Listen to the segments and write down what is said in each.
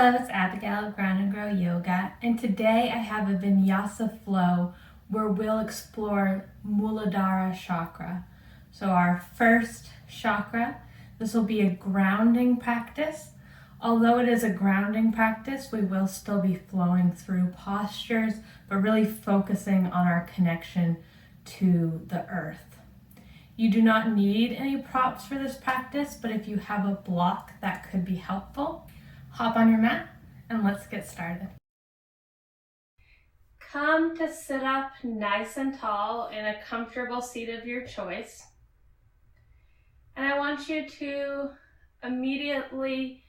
Hello, it's Abigail of Ground and Grow Yoga, and today I have a Vinyasa flow where we'll explore Muladhara chakra. So our first chakra, this will be a grounding practice. Although it is a grounding practice, we will still be flowing through postures, but really focusing on our connection to the earth. You do not need any props for this practice, but if you have a block, that could be helpful. Hop on your mat and let's get started. Come to sit up nice and tall in a comfortable seat of your choice. And I want you to immediately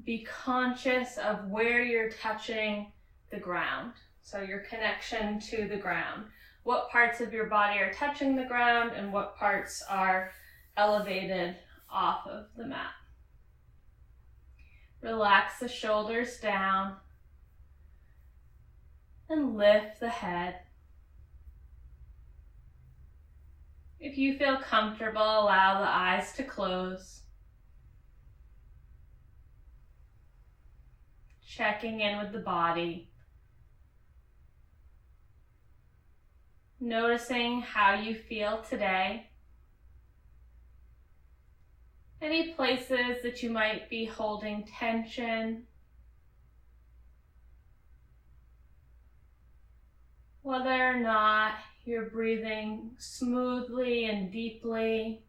be conscious of where you're touching the ground. So your connection to the ground. What parts of your body are touching the ground and what parts are elevated off of the mat. Relax the shoulders down and lift the head. If you feel comfortable, allow the eyes to close. Checking in with the body. Noticing how you feel today. Any places that you might be holding tension. Whether or not you're breathing smoothly and deeply.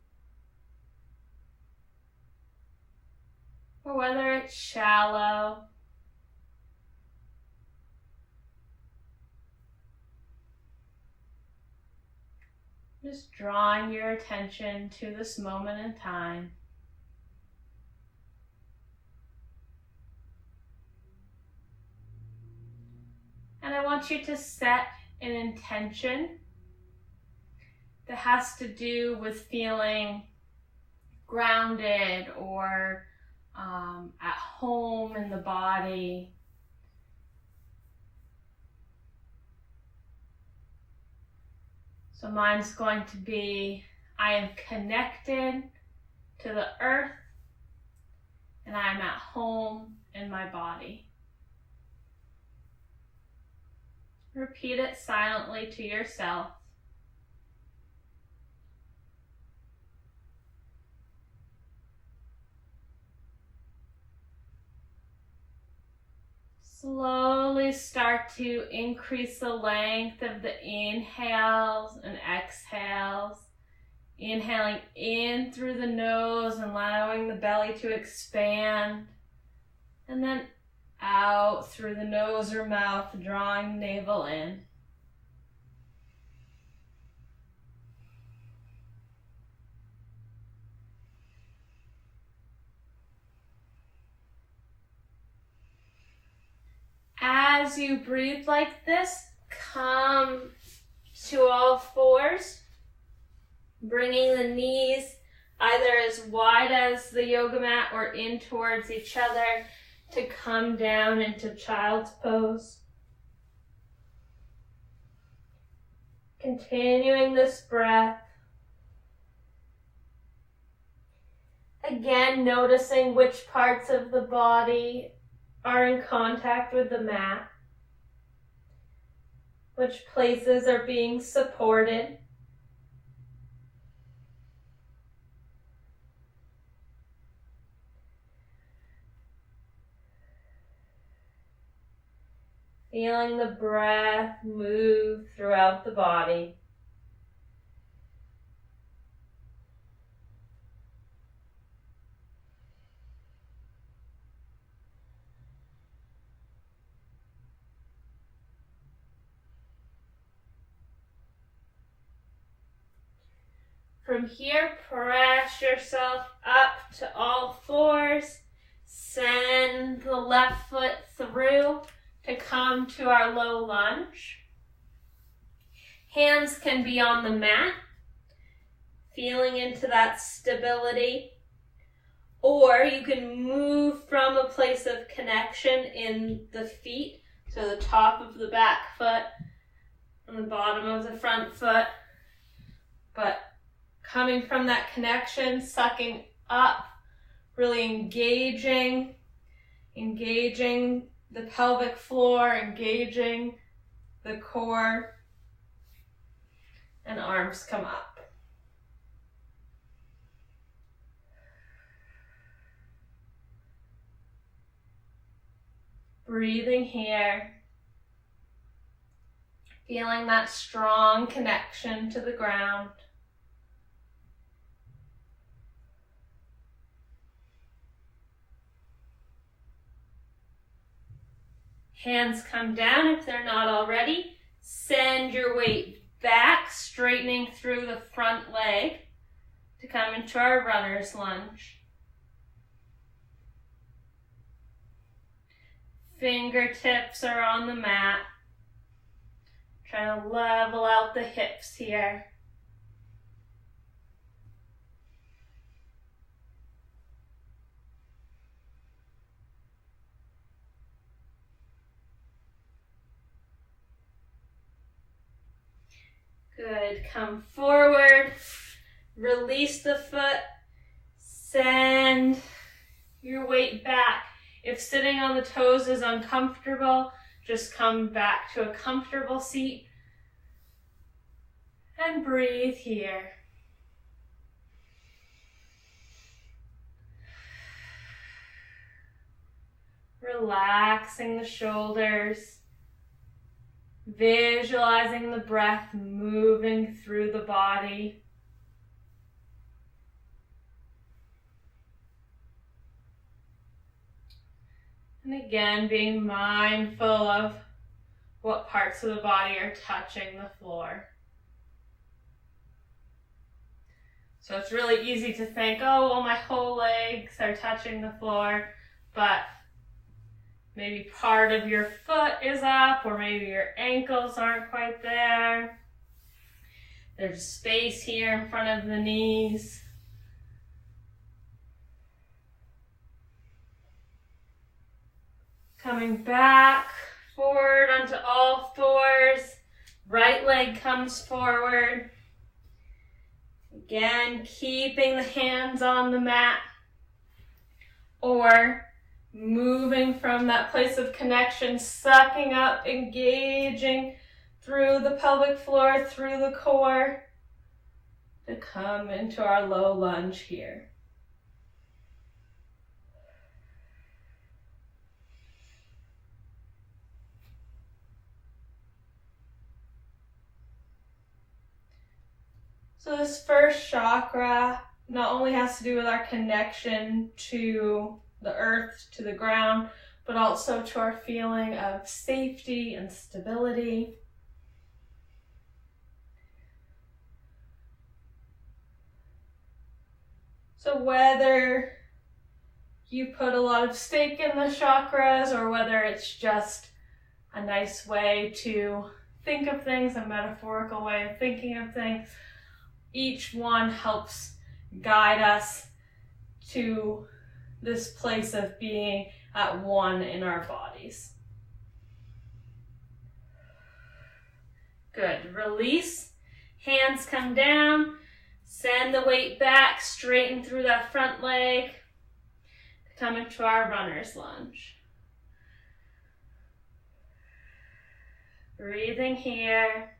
Or whether it's shallow. Just drawing your attention to this moment in time. And I want you to set an intention that has to do with feeling grounded or at home in the body. So mine's going to be, I am connected to the earth and I am at home in my body. Repeat it silently to yourself. Slowly start to increase the length of the inhales and exhales. Inhaling in through the nose and allowing the belly to expand. And then out through the nose or mouth, drawing the navel in. As you breathe like this, come to all fours, bringing the knees either as wide as the yoga mat or in towards each other to come down into child's pose. Continuing this breath. Again, noticing which parts of the body are in contact with the mat, which places are being supported. Feeling the breath move throughout the body. From here, press yourself up to all fours. Send the left foot through to come to our low lunge. Hands can be on the mat, feeling into that stability. Or you can move from a place of connection in the feet, so the top of the back foot and the bottom of the front foot. But coming from that connection, sucking up, really engaging Engaging the pelvic floor, engaging the core, and arms come up. Breathing here, feeling that strong connection to the ground. Hands come down if they're not already. Send your weight back, straightening through the front leg to come into our runner's lunge. Fingertips are on the mat. Trying to level out the hips here. Good, come forward, release the foot, send your weight back. If sitting on the toes is uncomfortable, just come back to a comfortable seat and breathe here. Relaxing the shoulders. Visualizing the breath moving through the body. And again, being mindful of what parts of the body are touching the floor. So it's really easy to think, oh, well, my whole legs are touching the floor, but maybe part of your foot is up, or maybe your ankles aren't quite there. There's space here in front of the knees. Coming back, forward onto all fours. Right leg comes forward. Again, keeping the hands on the mat, or moving from that place of connection, sucking up, engaging through the pelvic floor, through the core, to come into our low lunge here. So this first chakra not only has to do with our connection to the earth, to the ground, but also to our feeling of safety and stability. So whether you put a lot of stake in the chakras, or whether it's just a nice way to think of things, a metaphorical way of thinking of things, each one helps guide us to this place of being at one in our bodies. Good. Release. Hands come down. Send the weight back, straighten through that front leg. Come into our runner's lunge. Breathing here.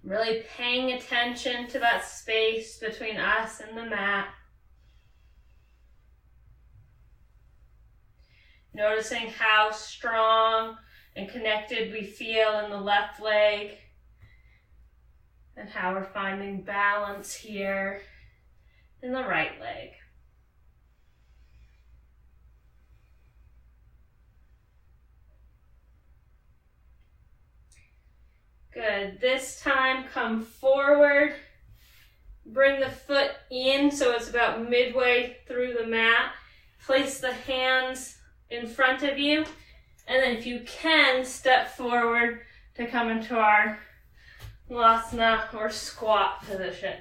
Really paying attention to that space between us and the mat. Noticing how strong and connected we feel in the left leg, and how we're finding balance here in the right leg. Good. This time, come forward. Bring the foot in so it's about midway through the mat. Place the hands in front of you. And then if you can, step forward to come into our Vinyasa or squat position.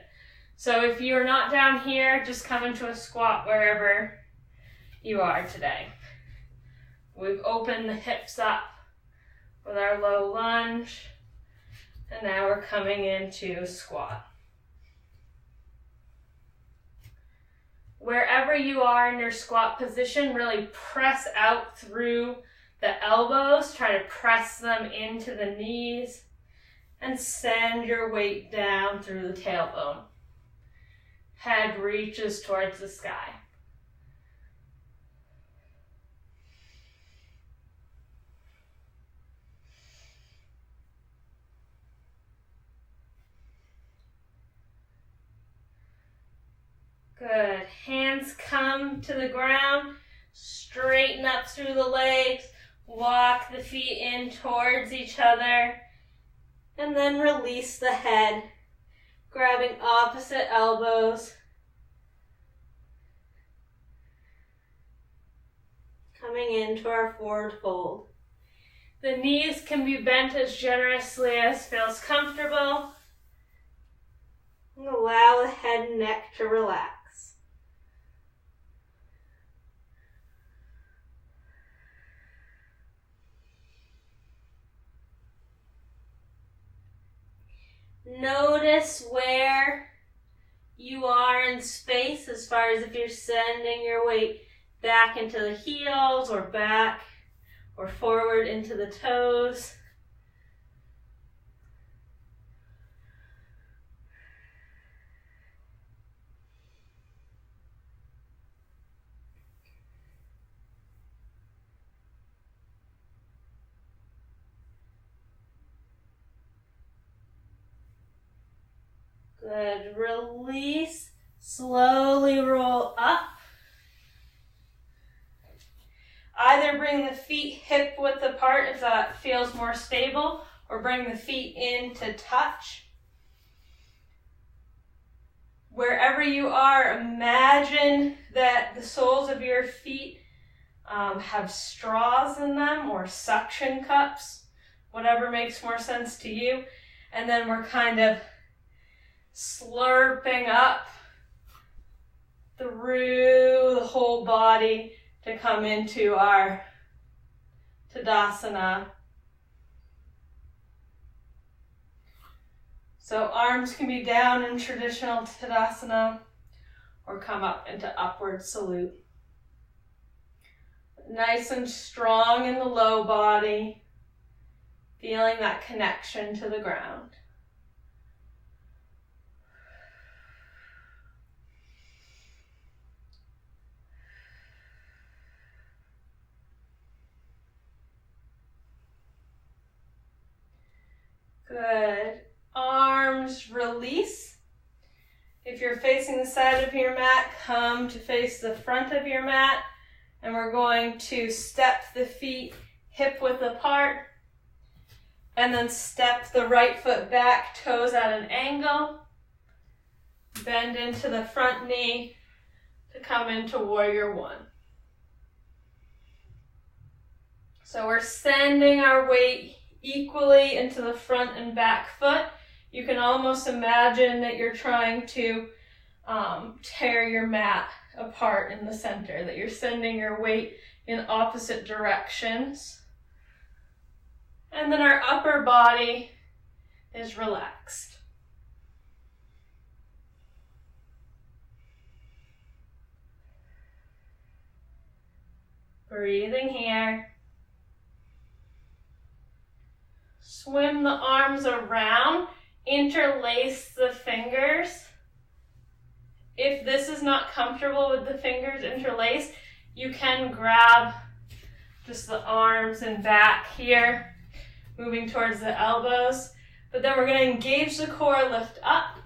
So if you're not down here, just come into a squat wherever you are today. We've opened the hips up with our low lunge. And now we're coming into squat. Wherever you are in your squat position, really press out through the elbows. Try to press them into the knees and send your weight down through the tailbone. Head reaches towards the sky. Good. Hands come to the ground. Straighten up through the legs. Walk the feet in towards each other. And then release the head. Grabbing opposite elbows. Coming into our forward fold. The knees can be bent as generously as feels comfortable. And allow the head and neck to relax. Notice where you are in space as far as if you're sending your weight back into the heels or back or forward into the toes. Good. Release. Slowly roll up. Either bring the feet hip width apart if that feels more stable, or bring the feet in to touch. Wherever you are, imagine that the soles of your feet have straws in them or suction cups, whatever makes more sense to you. And then we're kind of slurping up through the whole body to come into our Tadasana. So arms can be down in traditional Tadasana or come up into upward salute. Nice and strong in the low body, feeling that connection to the ground. Good. Arms release. If you're facing the side of your mat, come to face the front of your mat. And we're going to step the feet hip width apart. And then step the right foot back, toes at an angle. Bend into the front knee to come into Warrior One. So we're sending our weight equally into the front and back foot. You can almost imagine that you're trying to tear your mat apart in the center, that you're sending your weight in opposite directions. And then our upper body is relaxed. Breathing here. Swim the arms around, interlace the fingers. If this is not comfortable with the fingers interlaced, you can grab just the arms and back here, moving towards the elbows. But then we're going to engage the core, lift up.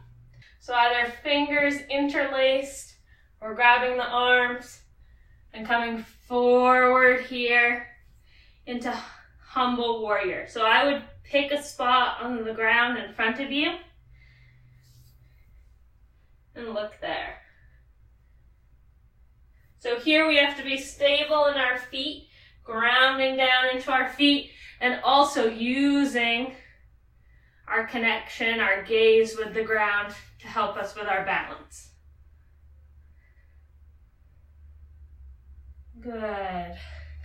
So either fingers interlaced or grabbing the arms and coming forward here into humble warrior. So I would pick a spot on the ground in front of you and look there. So here we have to be stable in our feet, grounding down into our feet, and also using our connection, our gaze with the ground to help us with our balance. Good.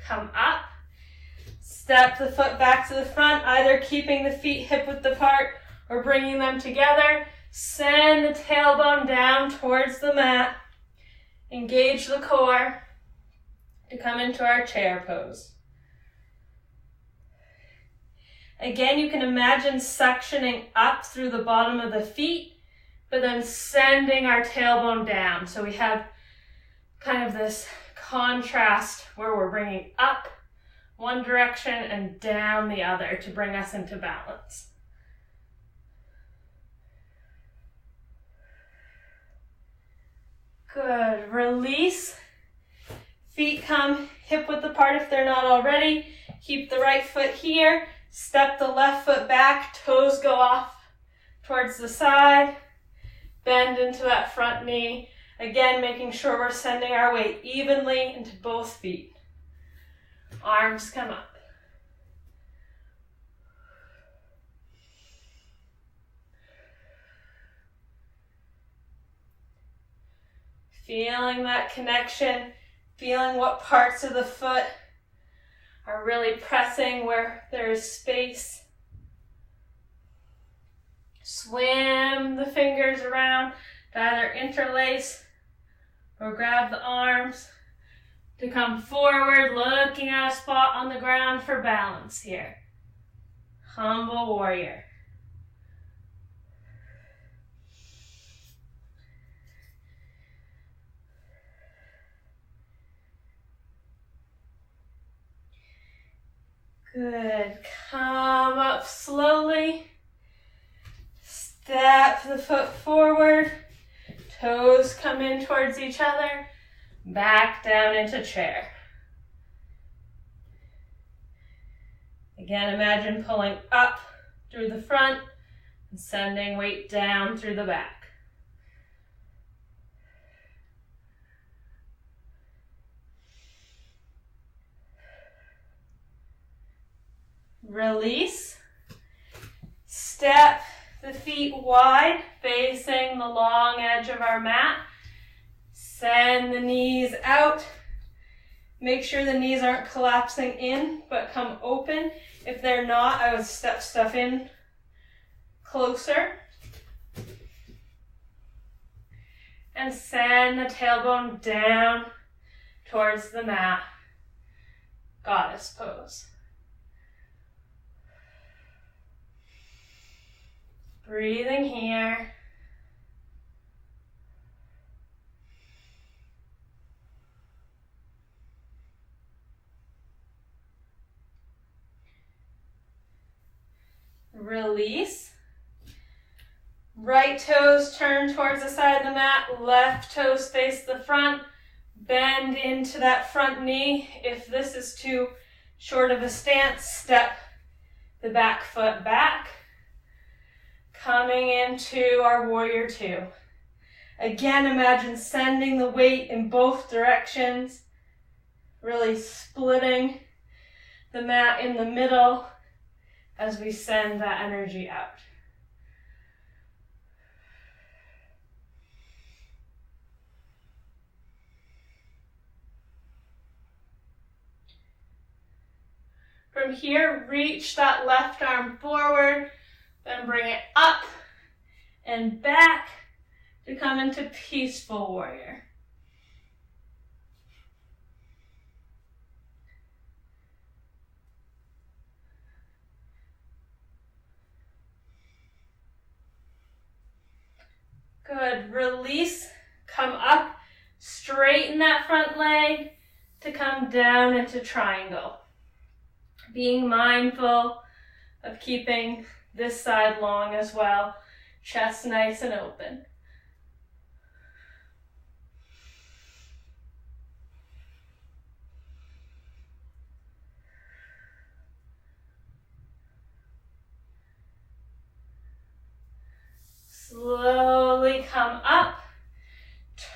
Come up. Step the foot back to the front, either keeping the feet hip width apart or bringing them together. Send the tailbone down towards the mat Engage the core to come into our chair pose. Again, you can imagine suctioning up through the bottom of the feet, but then sending our tailbone down. So we have kind of this contrast where we're bringing up one direction and down the other to bring us into balance. Good. Release. Feet come hip width apart if they're not already. Keep the right foot here. Step the left foot back. Toes go off towards the side. Bend into that front knee. Again, making sure we're sending our weight evenly into both feet. Arms come up. Feeling that connection, feeling what parts of the foot are really pressing where there is space. Swim the fingers around to either interlace or grab the arms to come forward, looking at a spot on the ground for balance here. Humble warrior. Good. Come up slowly. Step the foot forward. Toes come in towards each other. Back down into chair. Again, imagine pulling up through the front and sending weight down through the back. Release. Step the feet wide, facing the long edge of our mat. Send the knees out. Make sure the knees aren't collapsing in, but come open. If they're not, I would step stuff in closer. And send the tailbone down towards the mat. Goddess pose. Breathing here. Release. Right toes turn towards the side of the mat. Left toes face the front. Bend into that front knee. If this is too short of a stance, step the back foot back. Coming into our warrior two. Again, imagine sending the weight in both directions. Really splitting the mat in the middle as we send that energy out. From here, reach that left arm forward. Then bring it up and back to come into peaceful warrior. Good. Release. Come up. Straighten that front leg to come down into triangle. Being mindful of keeping this side long as well. Chest nice and open. Slowly come up.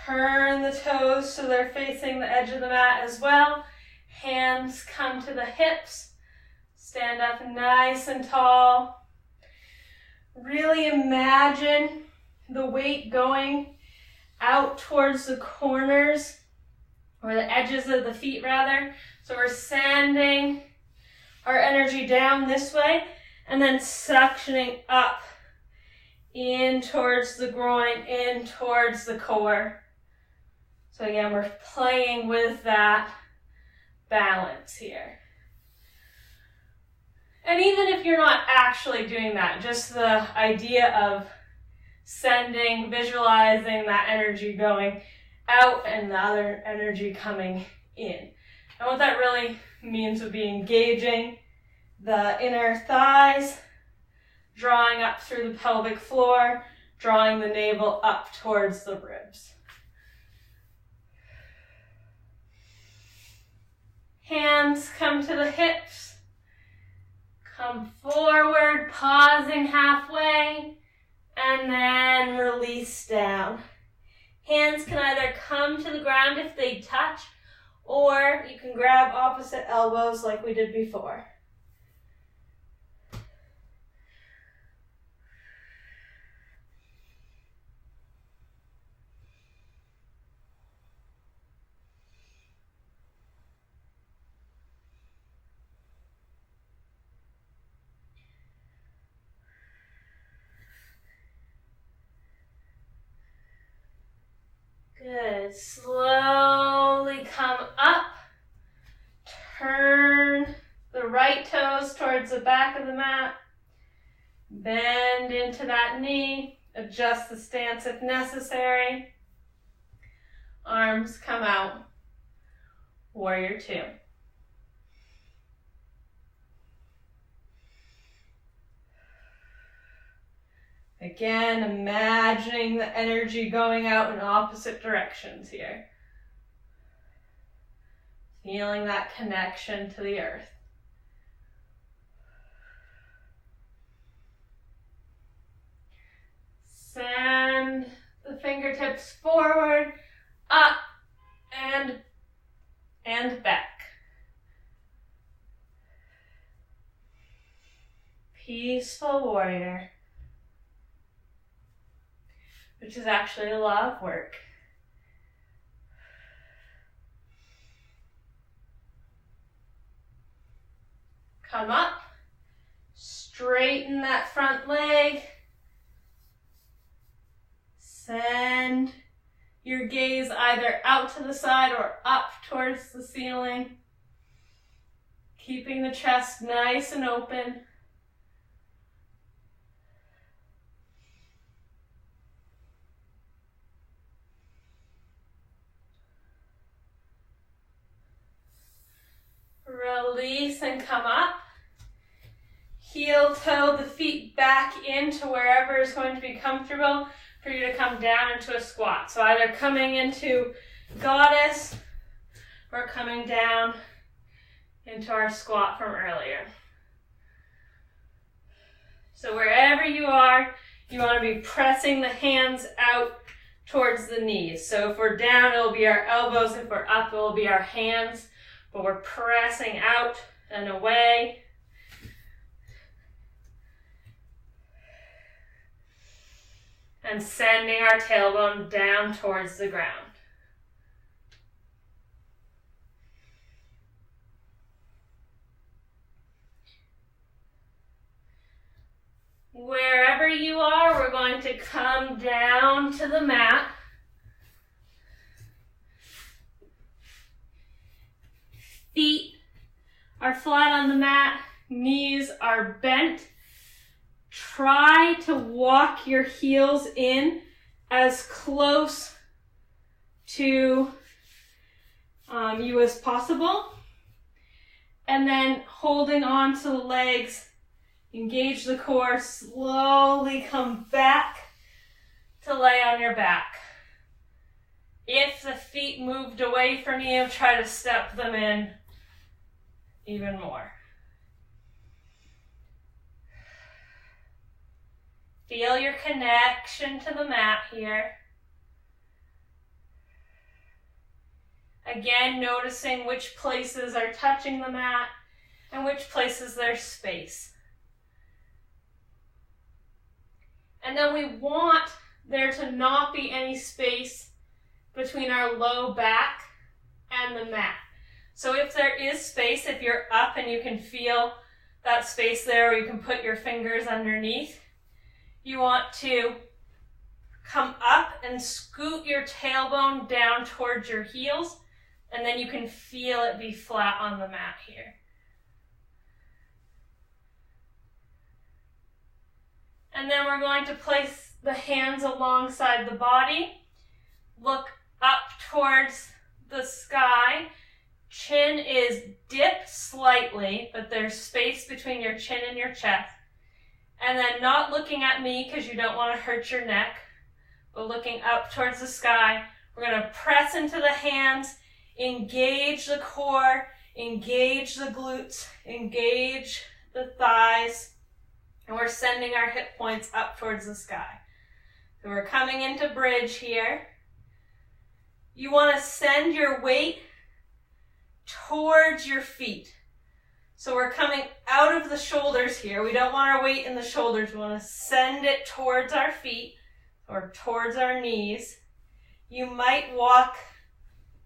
Turn the toes so they're facing the edge of the mat as well. Hands come to the hips. Stand up nice and tall. Really imagine the weight going out towards the corners, or the edges of the feet rather. So we're sending our energy down this way and then suctioning up in towards the groin, in towards the core. So again, we're playing with that balance here. And even if you're not actually doing that, just the idea of sending, visualizing that energy going out and the other energy coming in. And what that really means would be engaging the inner thighs, drawing up through the pelvic floor, drawing the navel up towards the ribs. Hands come to the hips, come forward, pausing halfway, and then release down. Hands can either come to the ground if they touch, or you can grab opposite elbows like we did before. Good. Slowly come up. Turn the right toes towards the back of the mat. Bend into that knee. Adjust the stance if necessary. Arms come out. Warrior two. Again, imagining the energy going out in opposite directions here. Feeling that connection to the earth. Send the fingertips forward, up, and back. Peaceful warrior. Which is actually a lot of work. Come up, straighten that front leg, send your gaze either out to the side or up towards the ceiling, keeping the chest nice and open. Release and come up. Heel toe the feet back into wherever is going to be comfortable for you to come down into a squat. So either coming into goddess or coming down into our squat from earlier. So wherever you are, you want to be pressing the hands out towards the knees. So if we're down, it'll be our elbows. If we're up, it'll be our hands. But we're pressing out and away. And sending our tailbone down towards the ground. Wherever you are, we're going to come down to the mat. Feet are flat on the mat, knees are bent. Try to walk your heels in as close to you as possible. And then holding on to the legs, engage the core, slowly come back to lay on your back. If the feet moved away from you, try to step them in even more. Feel your connection to the mat here. Again, noticing which places are touching the mat and which places there's space. And then we want there to not be any space between our low back and the mat. So if there is space, if you're up and you can feel that space there, or you can put your fingers underneath, you want to come up and scoot your tailbone down towards your heels, and then you can feel it be flat on the mat here. And then we're going to place the hands alongside the body. Look up towards the sky. Chin is dipped slightly, but there's space between your chin and your chest. And then not looking at me because you don't want to hurt your neck, but looking up towards the sky. We're going to press into the hands, engage the core, engage the glutes, engage the thighs, and we're sending our hip points up towards the sky. So we're coming into bridge here. You want to send your weight towards your feet. So we're coming out of the shoulders here. We don't want our weight in the shoulders. We want to send it towards our feet or towards our knees. You might walk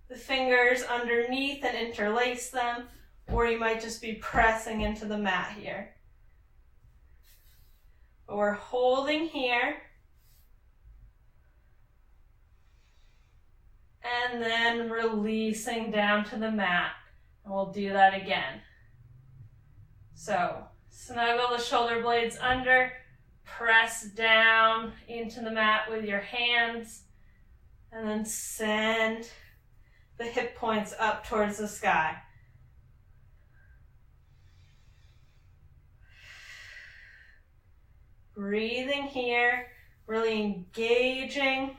the fingers underneath and interlace them, or you might just be pressing into the mat here. But we're holding here. And then releasing down to the mat. And we'll do that again. So, snuggle the shoulder blades under, press down into the mat with your hands, and then send the hip points up towards the sky. Breathing here, really engaging,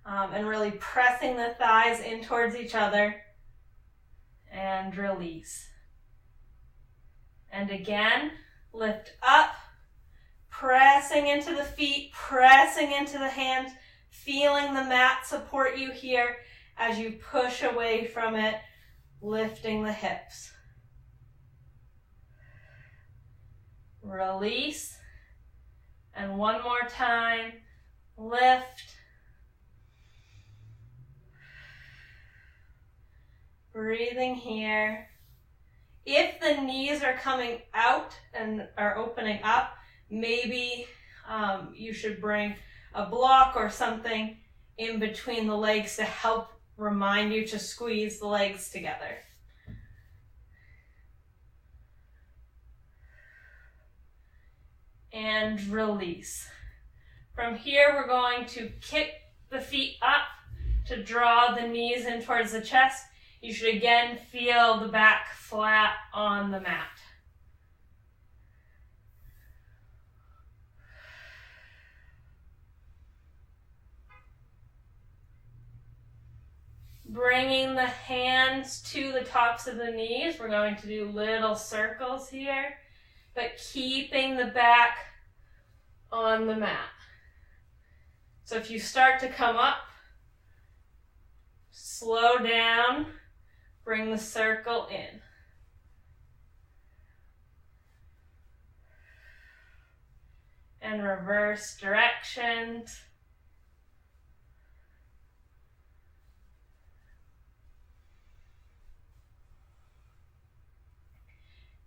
and really pressing the thighs in towards each other, and release. And again, lift up, pressing into the feet, pressing into the hands, feeling the mat support you here as you push away from it, lifting the hips. Release. And one more time, lift. Breathing here. If the knees are coming out and are opening up, maybe you should bring a block or something in between the legs to help remind you to squeeze the legs together. And release. From here, we're going to kick the feet up to draw the knees in towards the chest. You should again feel the back flat on the mat. Bringing the hands to the tops of the knees. We're going to do little circles here, but keeping the back on the mat. So if you start to come up, slow down, bring the circle in. And reverse directions.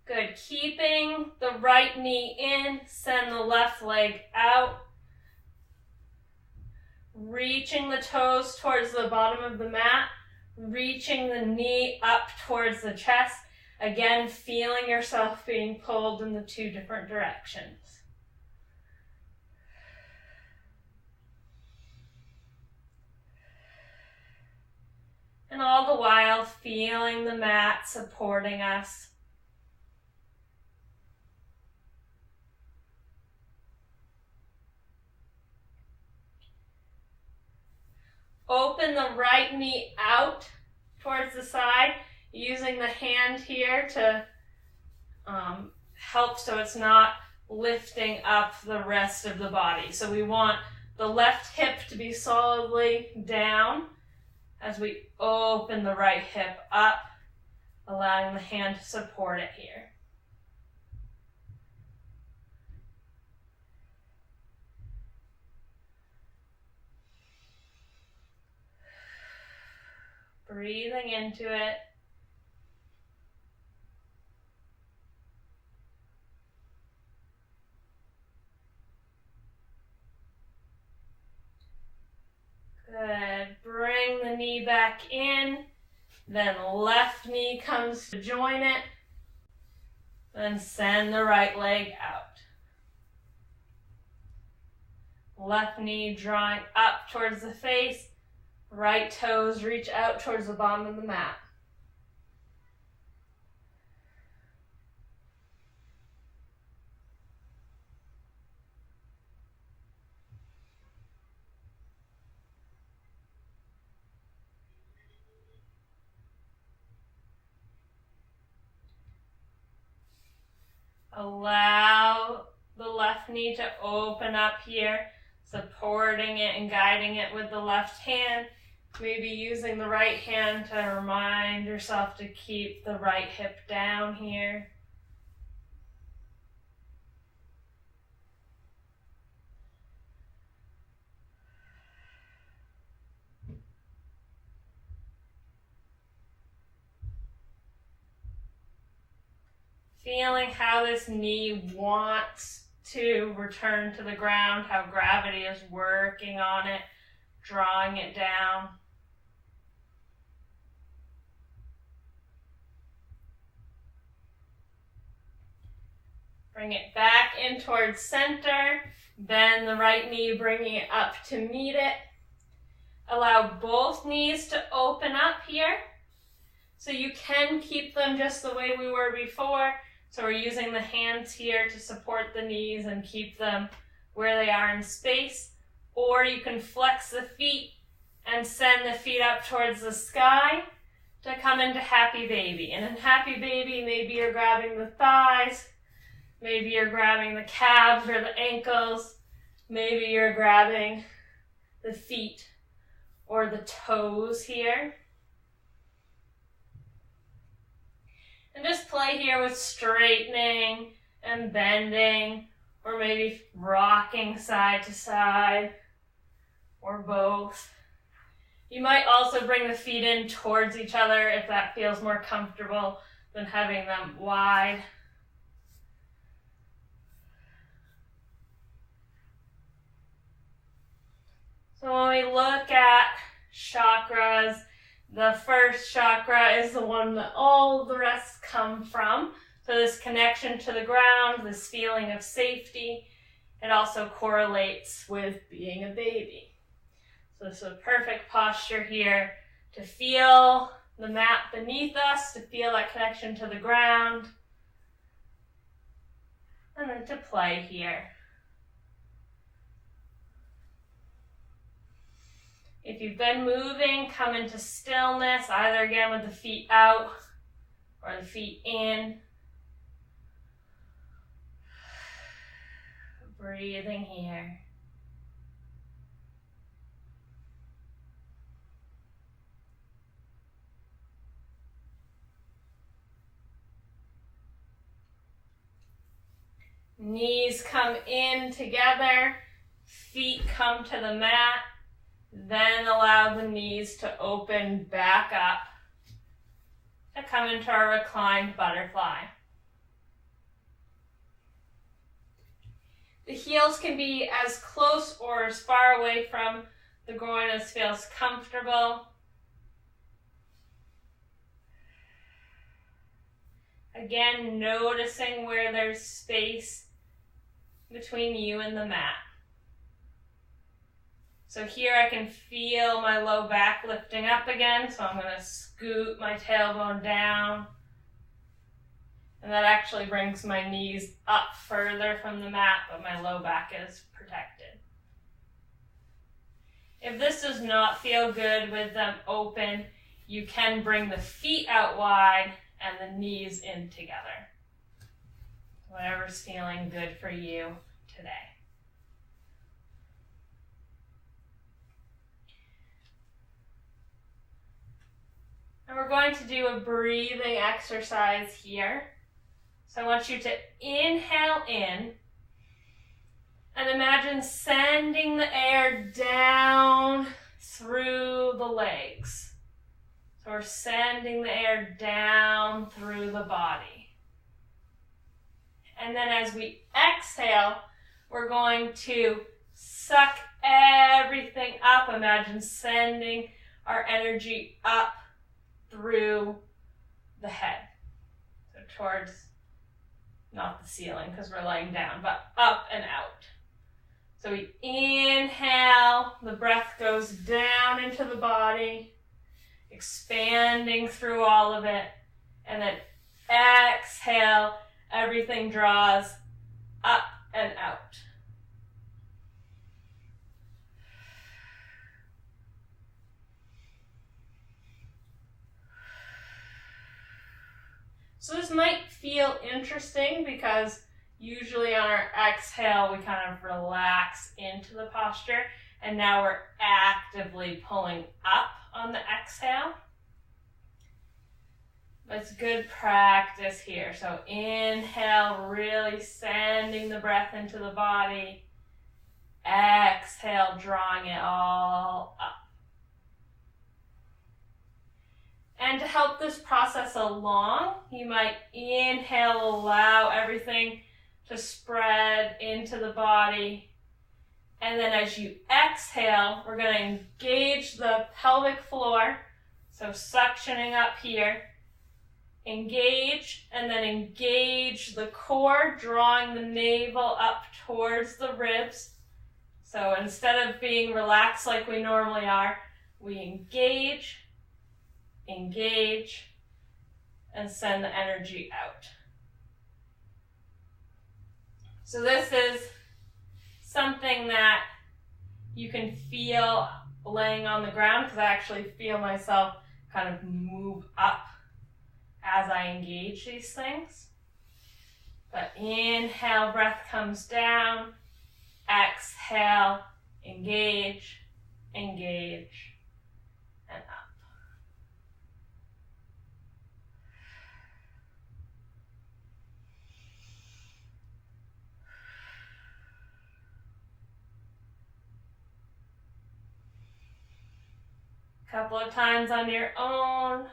Good. Keeping the right knee in, send the left leg out. Reaching the toes towards the bottom of the mat. Reaching the knee up towards the chest. Again, feeling yourself being pulled in the two different directions. And all the while, feeling the mat supporting us. Open the right knee out towards the side, using the hand here to help so it's not lifting up the rest of the body. So we want the left hip to be solidly down as we open the right hip up, allowing the hand to support it here. Breathing into it. Good. Bring the knee back in. Then left knee comes to join it. Then send the right leg out. Left knee drawing up towards the face. Right toes reach out towards the bottom of the mat. Allow the left knee to open up here, supporting it and guiding it with the left hand. Maybe using the right hand to remind yourself to keep the right hip down here. Feeling how this knee wants to return to the ground, how gravity is working on it, drawing it down. Bring it back in towards center, bend the right knee, bringing it up to meet it. Allow both knees to open up here, so you can keep them just the way we were before. So we're using the hands here to support the knees and keep them where they are in space. Or you can flex the feet and send the feet up towards the sky to come into Happy Baby. And in Happy Baby, maybe you're grabbing the thighs, maybe you're grabbing the calves or the ankles, maybe you're grabbing the feet or the toes here. And just play here with straightening and bending, or maybe rocking side to side, or both. You might also bring the feet in towards each other if that feels more comfortable than having them wide. So when we look at chakras, the first chakra is the one that all the rest come from. So this connection to the ground, this feeling of safety, it also correlates with being a baby. So this is a perfect posture here to feel the mat beneath us, to feel that connection to the ground, and then to play here. If you've been moving, come into stillness, either again with the feet out or the feet in. Breathing here. Knees come in together, feet come to the mat. Then allow the knees to open back up to come into our reclined butterfly. The heels can be as close or as far away from the groin as feels comfortable. Again, noticing where there's space between you and the mat. So here I can feel my low back lifting up again, so I'm going to scoot my tailbone down. And that actually brings my knees up further from the mat, but my low back is protected. If this does not feel good with them open, you can bring the feet out wide and the knees in together. Whatever's feeling good for you today. And we're going to do a breathing exercise here. So I want you to inhale in and imagine sending the air down through the legs. So we're sending the air down through the body. And then as we exhale, we're going to suck everything up. Imagine sending our energy up through the head. So towards, not the ceiling because we're laying down, but up and out. So we inhale, the breath goes down into the body, expanding through all of it, and then exhale, everything draws up and out. So this might feel interesting because usually on our exhale, we kind of relax into the posture, and now we're actively pulling up on the exhale. But it's good practice here. So inhale, really sending the breath into the body. Exhale, drawing it all up. And to help this process along, you might inhale, allow everything to spread into the body. And then as you exhale, we're going to engage the pelvic floor. So suctioning up here. Engage, and then engage the core, drawing the navel up towards the ribs. So instead of being relaxed like we normally are, we engage, and send the energy out. So this is something that you can feel laying on the ground, because I actually feel myself kind of move up as I engage these things. But inhale, breath comes down. Exhale, engage, and up. A couple of times on your own.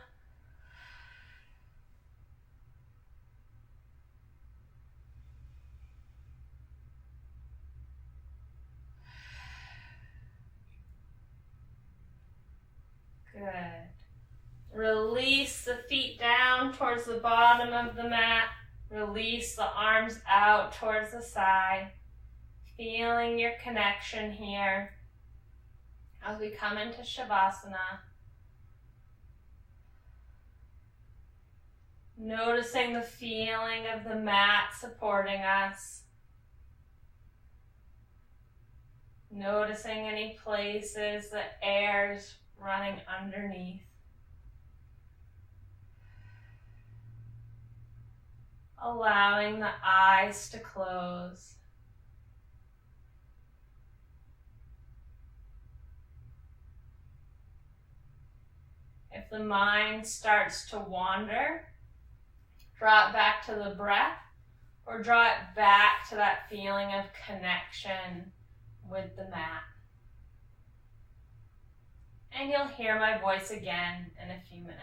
Good. Release the feet down towards the bottom of the mat. Release the arms out towards the side. Feeling your connection here as we come into Savasana. Noticing the feeling of the mat supporting us. Noticing any places the air's running underneath. Allowing the eyes to close. If the mind starts to wander, draw it back to the breath, or draw it back to that feeling of connection with the mat. And you'll hear my voice again in a few minutes.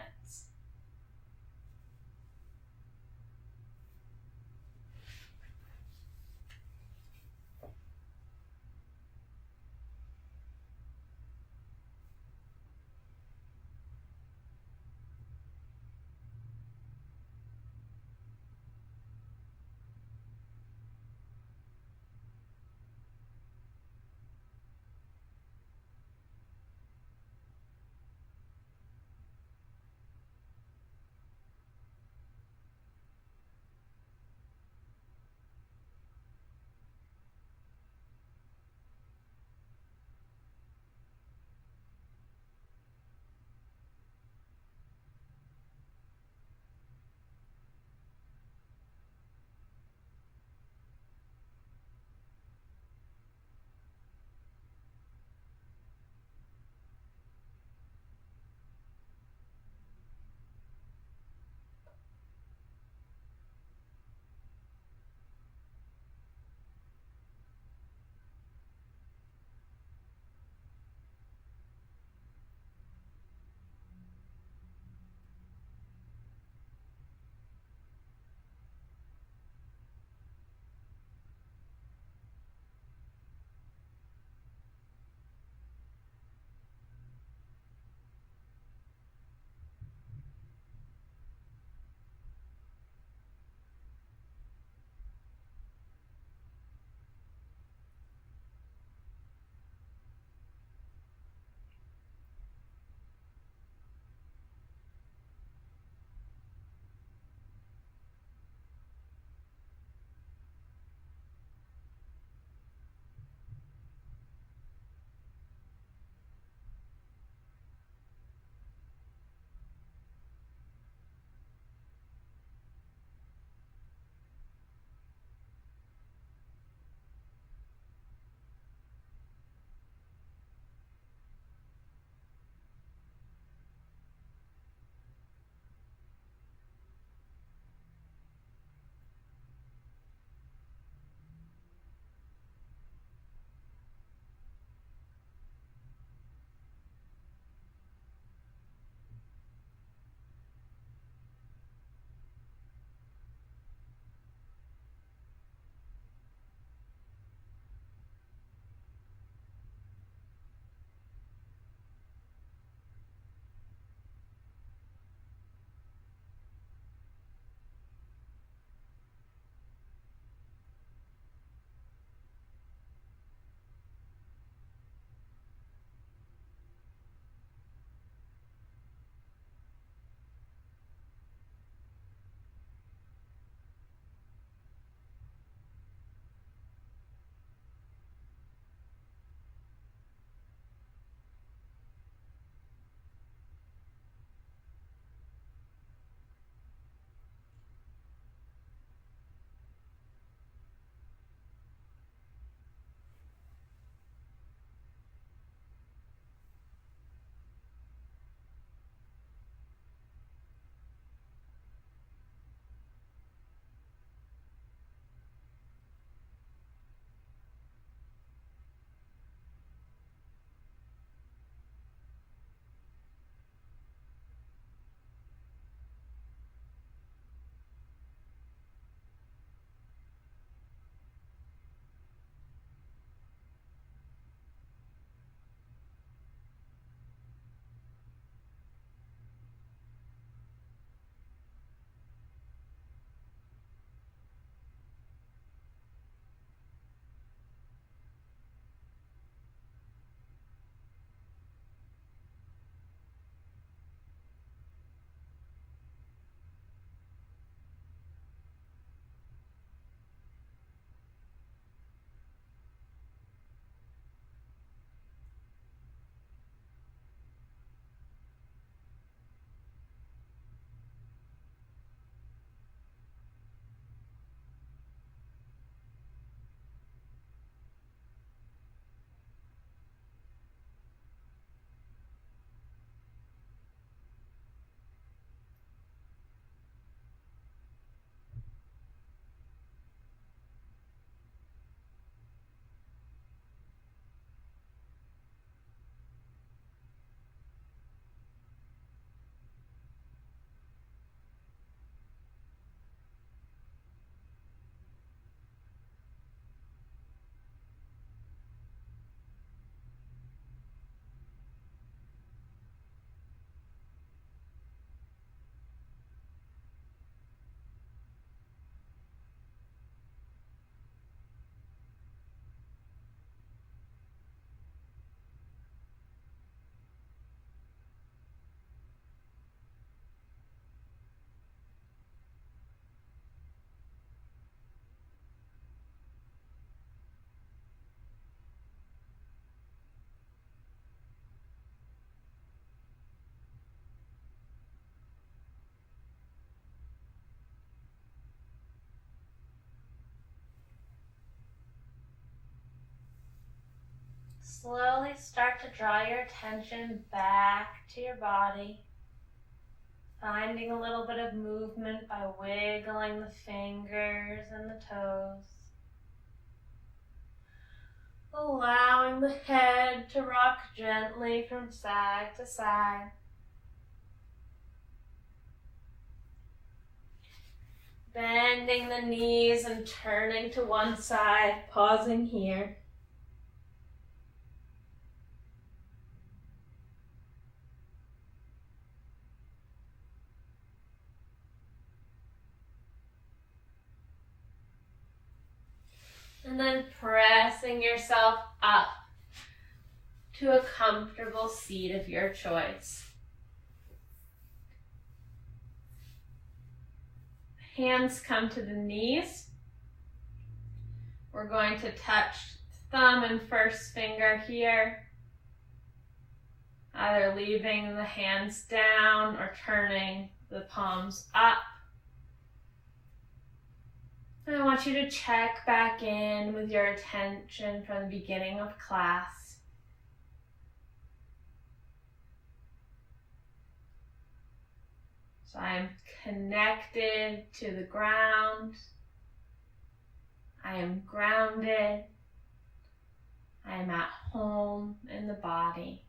slowly start to draw your attention back to your body, finding a little bit of movement by wiggling the fingers and the toes. Allowing the head to rock gently from side to side. Bending the knees and turning to one side, pausing here. And then pressing yourself up to a comfortable seat of your choice. Hands come to the knees. We're going to touch thumb and first finger here, either leaving the hands down or turning the palms up. And I want you to check back in with your attention from the beginning of class. So I am connected to the ground. I am grounded. I am at home in the body.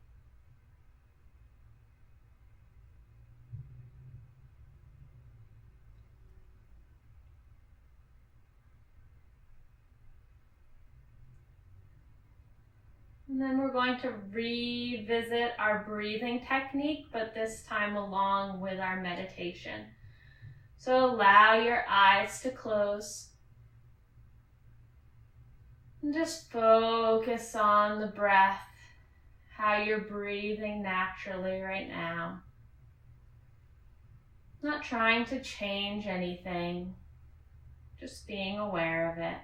And then we're going to revisit our breathing technique, but this time along with our meditation. So allow your eyes to close. And just focus on the breath, how you're breathing naturally right now. Not trying to change anything, just being aware of it.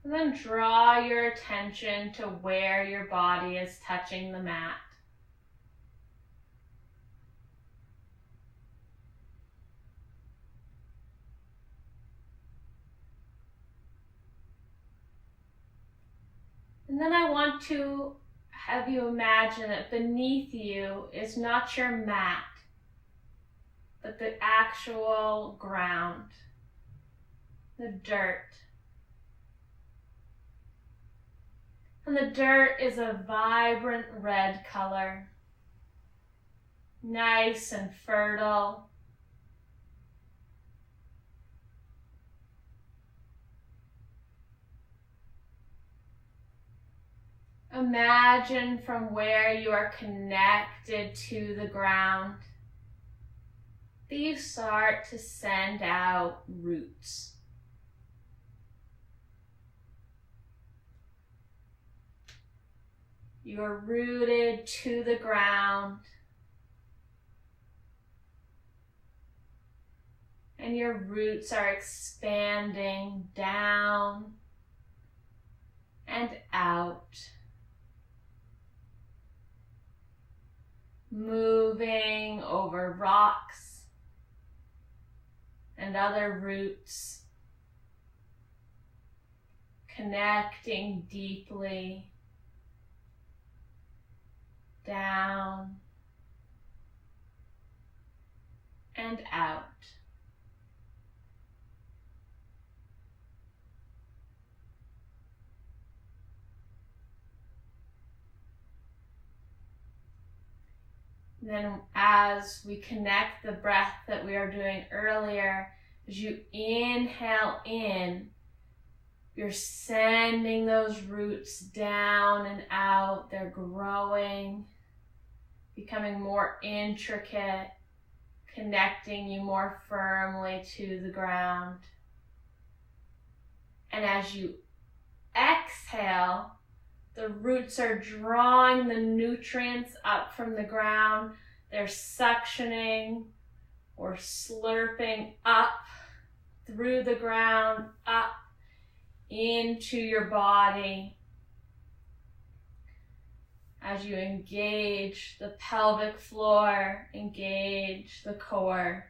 And then draw your attention to where your body is touching the mat. And then I want to have you imagine that beneath you is not your mat, but the actual ground, the dirt. And the dirt is a vibrant red color, nice and fertile. Imagine from where you are connected to the ground that you start to send out roots. You are rooted to the ground, and your roots are expanding down and out, moving over rocks and other roots, connecting deeply down and out. Then as we connect the breath that we are doing earlier, as you inhale in, you're sending those roots down and out. They're growing, becoming more intricate, connecting you more firmly to the ground. And as you exhale, the roots are drawing the nutrients up from the ground. They're suctioning or slurping up through the ground, up into your body. As you engage the pelvic floor, engage the core.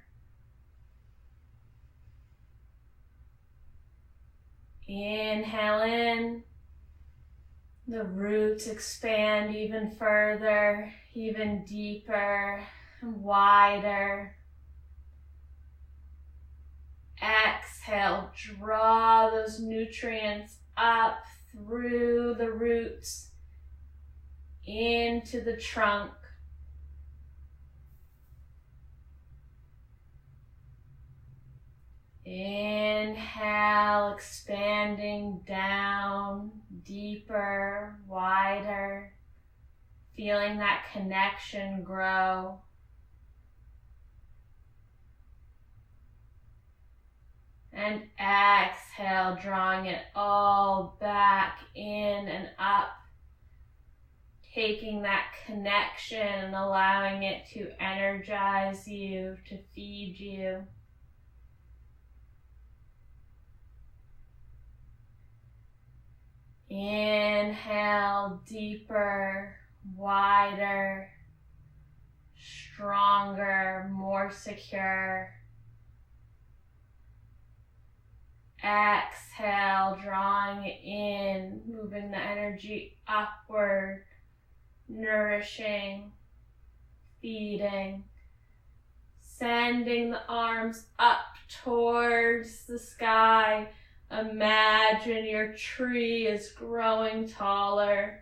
Inhale in. The roots expand even further, even deeper and wider. Exhale, draw those nutrients up through the roots into the trunk. Inhale, expanding down, deeper, wider, feeling that connection grow. And exhale, drawing it all back in and up, taking that connection and allowing it to energize you, to feed you. Inhale, deeper, wider, stronger, more secure. Exhale, drawing it in, moving the energy upward, nourishing, feeding, sending the arms up towards the sky. Imagine your tree is growing taller.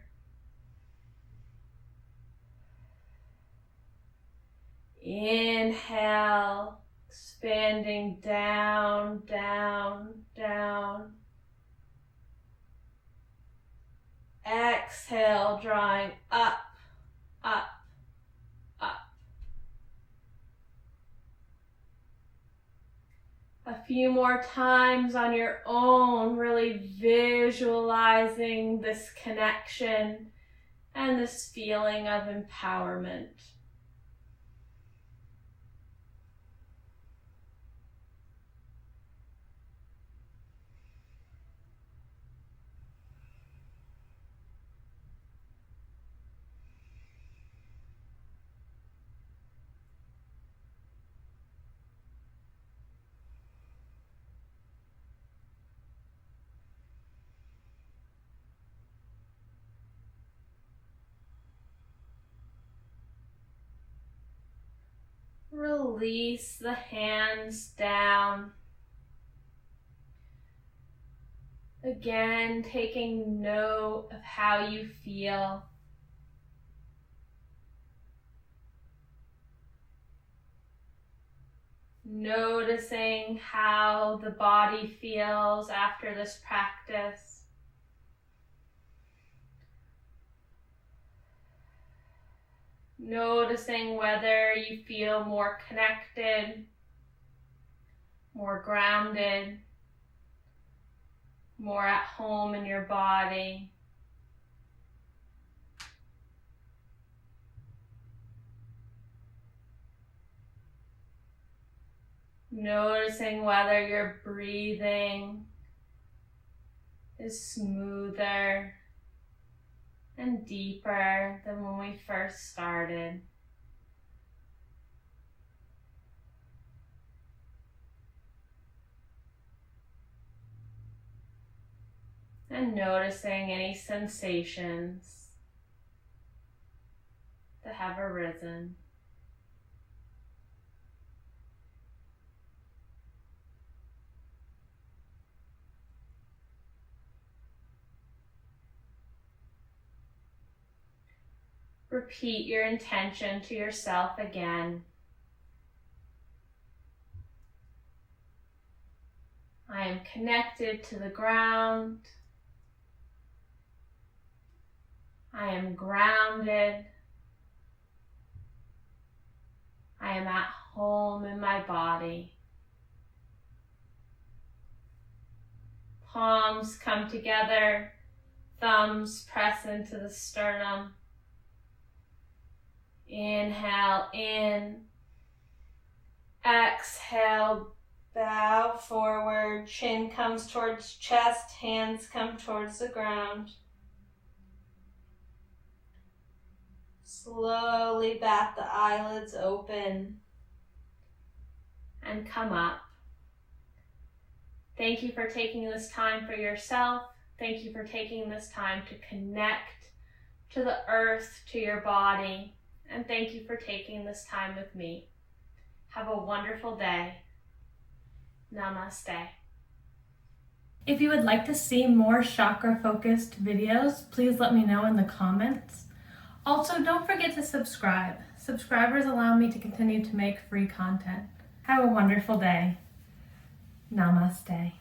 Inhale, expanding down, down, down. Exhale, drawing up, up, up. A few more times on your own, really visualizing this connection and this feeling of empowerment. Release the hands down. Again, taking note of how you feel. Noticing how the body feels after this practice. Noticing whether you feel more connected, more grounded, more at home in your body. Noticing whether your breathing is smoother and deeper than when we first started. And noticing any sensations that have arisen. Repeat your intention to yourself again. I am connected to the ground. I am grounded. I am at home in my body. Palms come together, thumbs press into the sternum. Inhale in. Exhale, bow forward, chin comes towards chest, hands come towards the ground. Slowly bat the eyelids open and come up. Thank you for taking this time for yourself. Thank you for taking this time to connect to the earth, to your body. And thank you for taking this time with me. Have a wonderful day. Namaste. If you would like to see more chakra-focused videos, please let me know in the comments. Also, don't forget to subscribe. Subscribers allow me to continue to make free content. Have a wonderful day. Namaste.